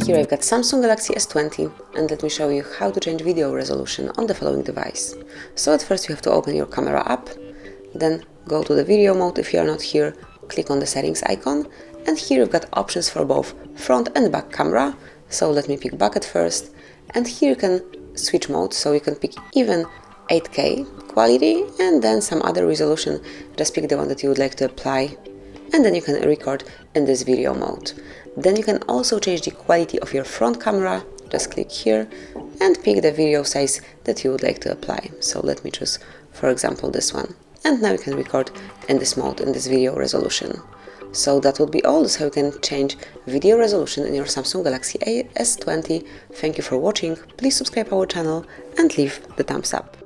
Here I've got Samsung Galaxy S20, and let me show you how to change video resolution on the following device. So at first you have to open your camera app, then go to the video mode if you are not here, click on the settings icon, and here you've got options for both front and back camera. So let me pick back at first, and here you can switch mode, so you can pick even 8K quality and then some other resolution. Just pick the one that you would like to apply, and then you can record in this video mode. Then you can also change the quality of your front camera. Just click here and pick the video size that you would like to apply. So let me choose, for example, this one. And now you can record in this mode, in this video resolution. So that would be all. This is how you can change video resolution in your Samsung Galaxy S20. Thank you for watching. Please subscribe our channel and leave the thumbs up.